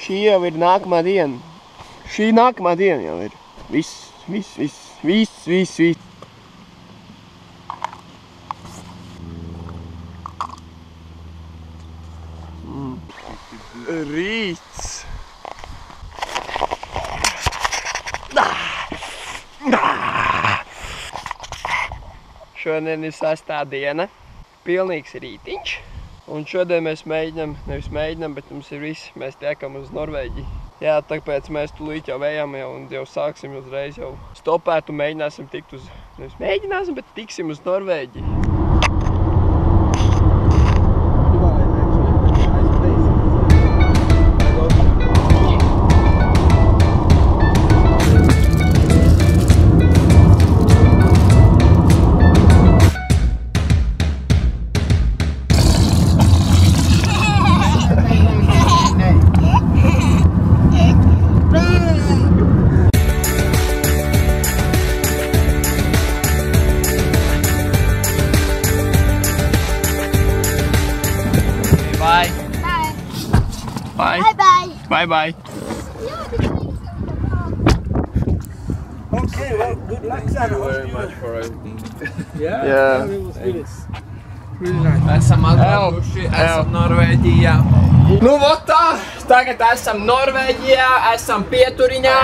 Šī jau ir nākamā diena. Šī nākamā diena jau ir. Viss. Rīts. Šodien ir 6. diena. Pilnīgs rītiņš. Un šodien mēs mēģinam, nevis mēģinam, bet mums ir viss. Mēs tiekam uz Norvēģiju. Jā, tāpēc mēs tulīt jau ejam un jau sāksim uzreiz jau stopēt un mēģināsim tikt uz, nevis mēģināsim, bet tiksim uz Norvēģiju. Bye. Okay, well, good luck, Sana. Thank you very much for everything. Yeah. It was really nice. Esam atbraukuši, esam Norvēģijā. Nu, vot tā, tagad esam Norvēģijā, esam pieturiņā.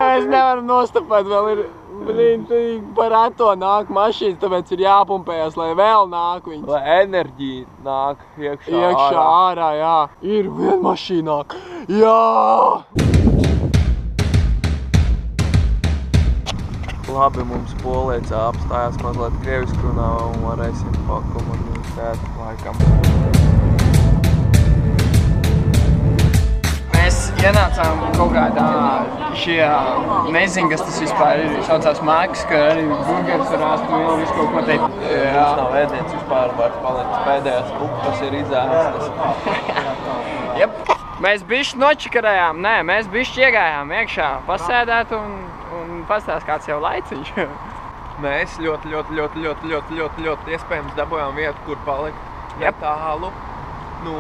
Es nevaru nostapēt, vēl ir, par ato nāk mašīnas, tāpēc ir jāpumpējas, lai vēl nāk viņas. Lai enerģija nāk iekšā ārā, jā. Ir viena mašīna nāk. Jā! Labi, mums Poliecā apstājās mazliet krievisku runā un varēsim pakomunicēt laikam. Mēs ienācām kaut kādā šajā, nezinu, kas tas vispār ir, saucās Maks, ka arī burgers ar āstu vēl visu kaut ko teikt. Mums nav ēdiens vispār vairs palicis pēdējās pupas ir izzēstas. Jep. Mēs bišķi nočikarējām, mēs bišķi iegājām iekšā pasēdēt un pastāst kāds jau laiciņš. Mēs ļoti iespējams dabojām vietu, kur palikt netālu no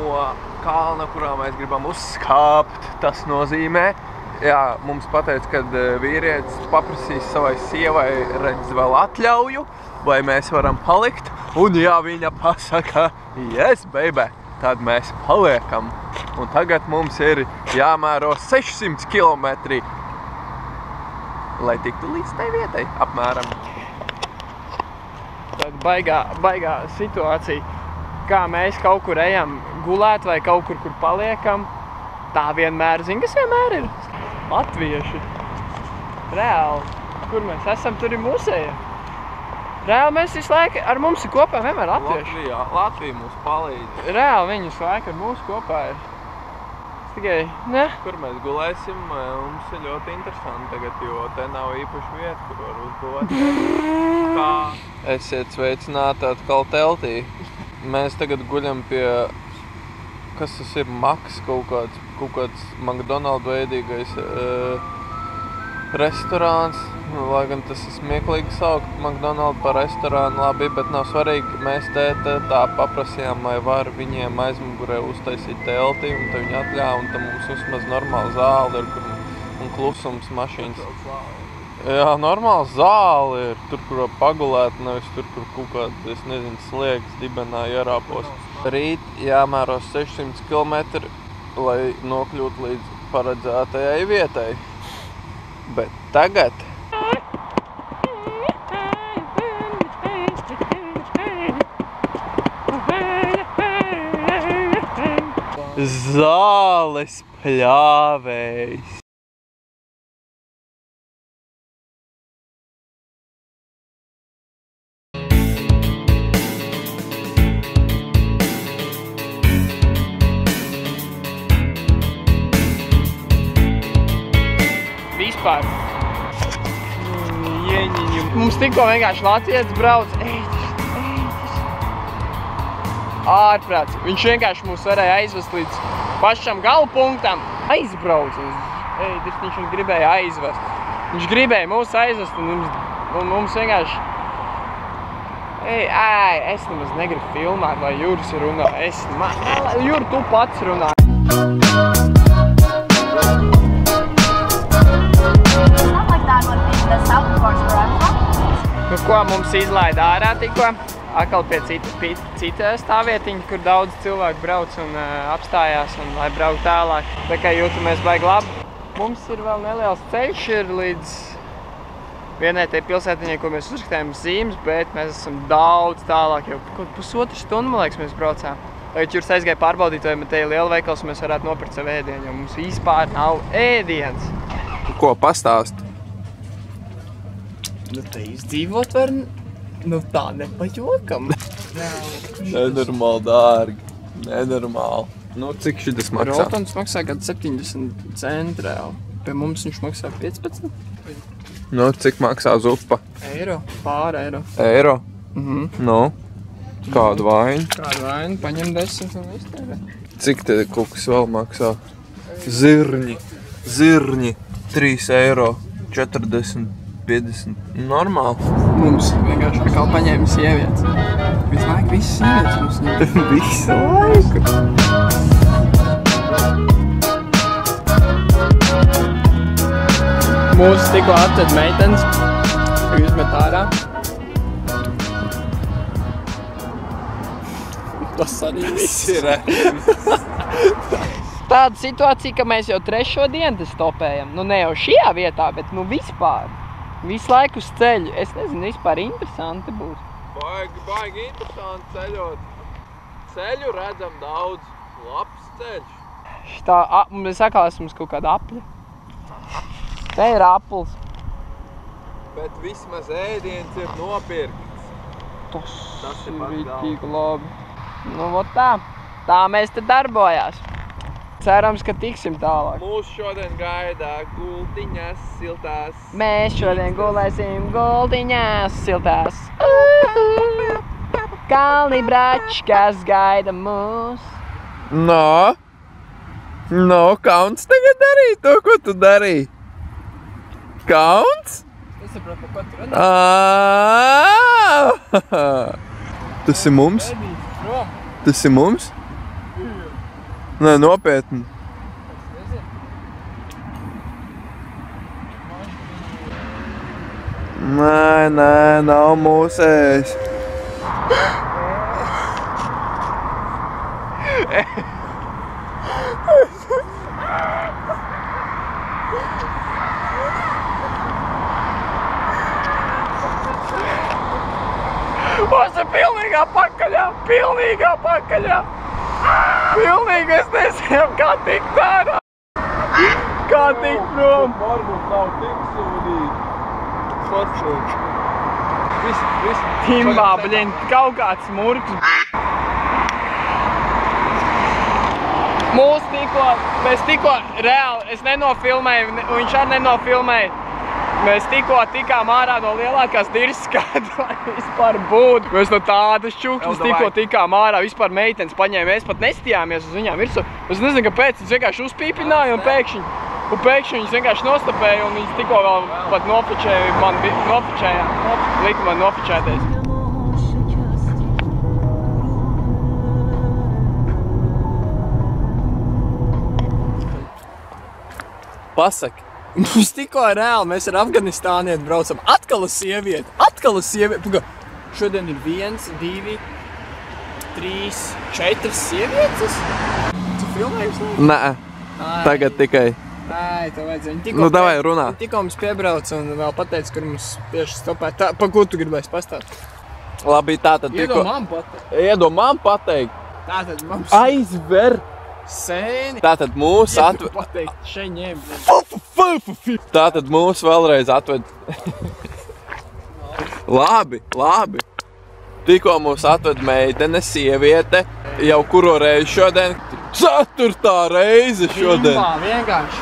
kalna, kurā mēs gribam uzskāpt. Tas nozīmē, mums pateica, kad vīrietis paprasīs savai sievai redz vēl atļauju, vai mēs varam palikt. Un ja viņa pasaka, yes, baby, tad mēs paliekam. Un tagad mums ir jāmēro 600 kilometri, lai tiktu līdz tai vietai, apmēram. Tad baigā situācija, kā mēs kaut kur ejam gulēt vai kaut kur paliekam, tā vienmēr, kas vienmēr ir? Latvieši. Reāli. Kur mēs esam, tur ir museja. Reāli mēs visu laiku ar mums ir kopā vienmēr latvieši. Latvija mums palīdz. Reāli viņi visu laiku ar mums kopā ir. Tikai, ne? Kur mēs gulēsim, mums ir ļoti interesanti tagad, jo te nav īpaši vieta, kur var uzgulēt. Kā? Esiet sveicināti atkal teltī. Mēs tagad guļam pie, kas tas ir, Maks, kaut kāds McDonald's veidīgais restorāns. Lai gan tas ir smieklīgi saukt McDonald's par restorānu, labi, bet nav svarīgi. Mēs tā paprasījām, vai var viņiem aizmugurē uztaisīt telti, un te viņi atļāva, un tam mums vismaz normāla zāle ir, un klusums mašīnas. Jā, normāla zāle ir, tur, kur pagulēt, nevis tur, kur kaut kāds, es nezinu, sliegs dibenā ierāpos. Rīt jāmēro 600 km, lai nokļūtu līdz paredzētajai vietai. Bet tagad zāles pļāvējs. Vispār. Mums tikko vienkārši latvietis brauc. Ārprāts. Viņš vienkārši mūs varēja aizvest līdz pašam galu punktam. Aizbrauc. Viņš gribēja aizvest. Viņš gribēja mūs aizvest un mums vienkārši Es nemaz negribu filmēt, lai Juris runā. Juri, tu pats runā. Nu ko, mums izlaida ārā tikko. Atkal pie cita stāvvietiņa, kur daudz cilvēku brauc un apstājās un lai brauc tālāk. Tā kā jūtamies baigi labi. Mums ir vēl neliels ceļš līdz vienai tai pilsētiņai, ko mēs uzrakstējām zīmes, bet mēs esam daudz tālāk, jau kaut pusotru stundu, man liekas, mēs braucām. Tagad Juris aizgāja pārbaudīt, vai te ir lielveikals, mēs varētu nopirkt savu ēdienu, jo mums vispār nav ēdienas. Ko pastāst? Nu te izdzīvot var, nu tā nepajokam. Nenormāli dārgi, nenormāli. Nu, cik šitas maksā? Rotons maksā kādu 70 centu reāli. Pie mums viņš maksā 15. Nu, cik maksā zupa? Eiro, pār eiro. Eiro? Mhm. Nu, kādu vainu? Kādu vainu, paņem 10 un iztērē. Cik te kukas vēl maksā? Zirņi, 3 eiro, 40, 50. Normāli. Mums vienkārši atkal paņēma sievietes. Visu laiku visas sievietes mums ņem. Visu laiku. Mūsu tikko atved meitenes, izmet ārā. Tas arī viss ir. Tāda situācija, ka mēs jau 3. dienu te stopējam. Nu ne jau šajā vietā, bet nu vispār. Visu laiku uz ceļu. Es nezinu, vispār interesanti būs. Baigi interesanti ceļot. Ceļu redzam daudz. Labs ceļš. Mēs sakāsim uz kaut kādu apli. Te ir apls. Bet vismaz ēdiens ir nopirkts. Tas ir vitīgi labi. Nu, vot tā. Tā mēs te darbojās. Cerams, ka tiksim tālāk. Mūs šodien gaida gultiņas siltās. Mēs šodien gulēsim gultiņās siltās. Kalni brači, kas gaida mūs. No, kauns tagad darīja to, ko tu darīji. Kauns? Es saprotu, ko tu runā. Tas ir mums? Tas ir mums? Nē, nopietni. Nē, nav mūsējs. Mums ir pilnīgā pakaļā! Pilnīgi es nezinu, kā tikt ārā! Kā tikt prom! Varbūt nav tik sūdīgi. Pasūdz. Viss. Timbā, bļin, kaut kāds murks. Mēs tikko reāli, es nenofilmēju, un viņš arī nenofilmēja. Mēs tikko tikām ārā no lielākās dirzas, kāda vispār būtu. Mēs no tādas čuknes tikko tikām ārā, vispār meitenes paņēma. Mēs pat nestījāmies uz viņām virsū. Es nezinu, kāpēc, viņas vienkārši uzpīpināja un pēkšņi viņas vienkārši nostapēja un viņas tikko vēl pat lika man nofočēties. Pasaki. Mums tikko reāli, mēs ar Afganistānieti braucam. Atkal uz sievieti. Šodien ir 1, 2, 3, 4 sievietes. Tu filmējusi? Nē, tagad tikai. Ai, tev vajadzēja. Nu, davai runā. Tikko mums piebrauc un vēl pateica, kur mums tieši stopē. Pa ko tu gribēsi pastāstīt? Labi, tātad tikko. Iedomām pateikt. Tātad mums aizver sēni. Tātad mūs atved. Pateikt, šeit ņem. Tātad mūs vēlreiz atved. Labi. Tikko mūs atved meitene, sieviete, jau kuro reizi šodien. 4. reize šodien. Vienkārši.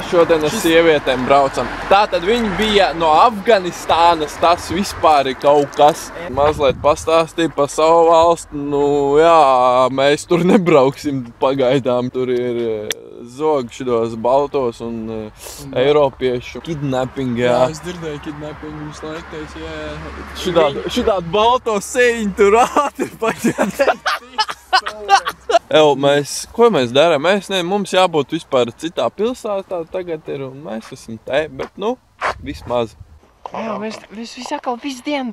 Šodien ar sievietēm braucam. Tātad viņi bija no Afganistānas, tas vispār ir kaut kas. Mazliet pastāstīja par savu valstu. Nu jā, mēs tur nebrauksim pagaidām. Tur ir zogi šitos baltos un eiropiešu kidnapping, jā. Es dzirdēju kidnapping, visu laiku teicu, jā. Šitāt balto sēņu tur ātri paķēt. Ko mēs darām? Mums jābūt vispār citā pilsētā tagad ir, un mēs esam te, bet, nu, vismaz. Jā, mēs atkal visu dienu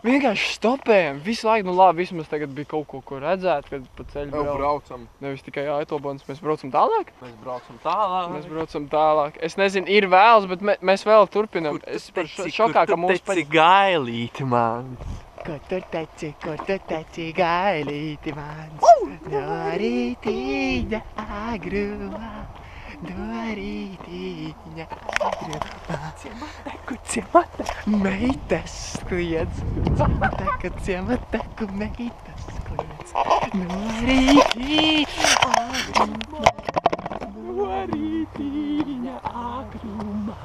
vienkārši stopējam. Visu laiku, nu labi, vismaz tagad bija kaut ko redzēt, kad pa ceļu braucam. Nevis tikai Aitolbons, mēs braucam tālāk? Mēs braucam tālāk. Es nezinu, ir vēls, bet mēs vēl turpinam. Es par šokā, ka mums Kur tu teci gailīti, man? Kur tu teci gailīti, mans? No rītīņa agrumā, no rītīņa agrumā. Ciemataku meitas kliedz, ciemataku meitas kliedz. No rītīņa agrumā, no rītīņa agrumā.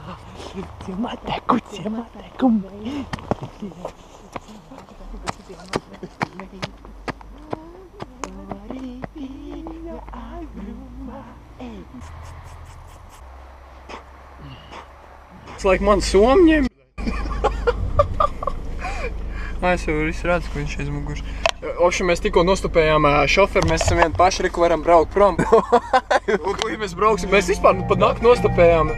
Ciemataku meitas kliedz. Tas laik man somņiem. Es jau visu redzu, ka viņš aiz muguras. Okši, mēs tikko nostopējām šoferu, mēs esam vieni paši, ko varam braukt prom. Un ko mēs brauksim? Mēs vispār pat nakti nostopējām.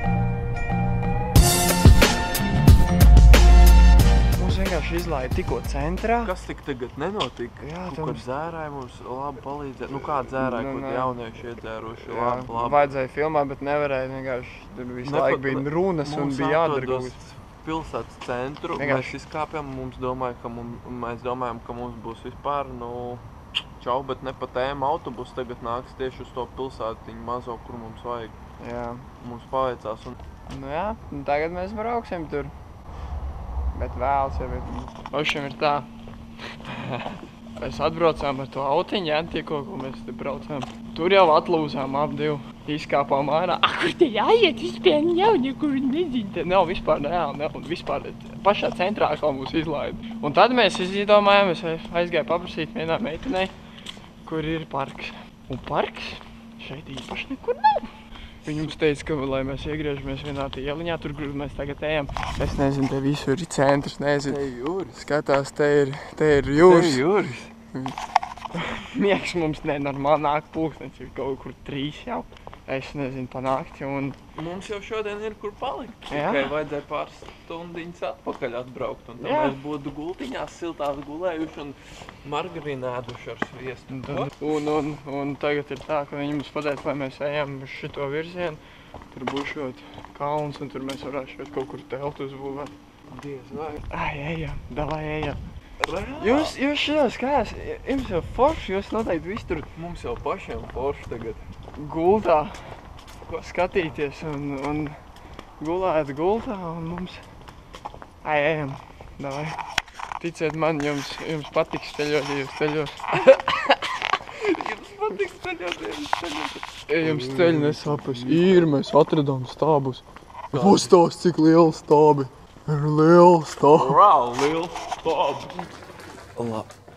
Mums vienkārši izlaida tikko centrā. Kas tik tagad nenotika? Jā, kur zērāja mums labi palīdzēt. Nu kāda zērāja, kur jaunieši iedzēruši labi. Vajadzēja filmāt, bet nevarēja vienkārši. Tur visu laiku bija runas un bija jādara kaut kas. Pilsētas centru, mēs izkāpjam, mēs domājam, ka mums būs vispār, čau, bet ne pa tēmu autobus tagad nāks tieši uz to pilsētiņu mazo, kur mums vajag. Jā. Mums paveicās un... Nu jā, tagad mēs brauksim tur. Bet vēls jau ir. Ošiem ir tā. Mēs atbraucām ar to autiņu, jā, tikko, ko mēs te braucām. Tur jau atlūzām ap divu. Izkāpām ārā. Kur te jāiet? Vispār jau nekur nezinu. Te nav vispār reāli, un vispār pašā centrā kā mūs izlaida. Un tad mēs izdomājām, es aizgāju paprasīt vienā meitenei, kur ir parks. Un parks šeit īpaši nekur nav. Viņi mums teica, ka, lai mēs iegriežamies vienā ieliņā, tur, kur mēs tagad ejam. Es nezinu, te visur ir centrs, nezinu. Te ir jūras. Skatās, te ir jūras. Te ir jūras. Miegs mums nenormāli nāk pulkstenis, ir kaut kur 3 jau. Es nezinu, pa nakti un... Mums jau šodien ir kur palikt. Jā. Tikai vajadzēja pāris stundiņas atpakaļ atbraukt. Un tad mēs būtu gultiņās siltās gulējuši un margarināduši ar sviestu. Un tagad ir tā, ka viņi mums pateica, lai mēs ejam uz šito virzienu. Tur būšot kalns un tur mēs varētu kaut kur teltu uzbūvēt. Diez vai. Ejam, davai ejam. Reāli? Jūs šitā skājās, jums jau forši, jūs noteikti visu tur mums jau pašiem forši tagad. Gultā skatīties un gulēt gultā un mums... Ejam, davai. Ticiet man, jums patiks ceļot, ja jūs ceļos. Jums patiks ceļot, ja jūs ceļot. Jums ceļi nesāpes. Ir, mēs atradām stābus. Pastāst, cik lieli stābi. Ir lieli stābi. Wow, lieli stābi.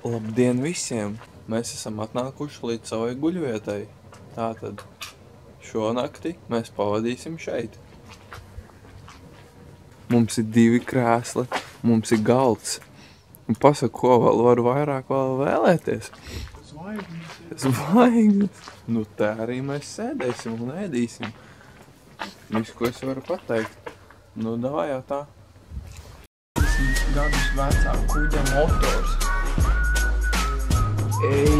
Labdien visiem! Mēs esam atnākuši līdz savai guļvietai. Tātad šonakti mēs pavadīsim šeit. Mums ir 2 krēsli, mums ir galds. Un pasaku, ko vēl varu vairāk vēlēties? Zvaigznes. Nu tā arī mēs sēdēsim un ēdīsim. Visu, ko es varu pateikt. Nu, davai jau tā. Gadus vecā kuģa motors. Ej!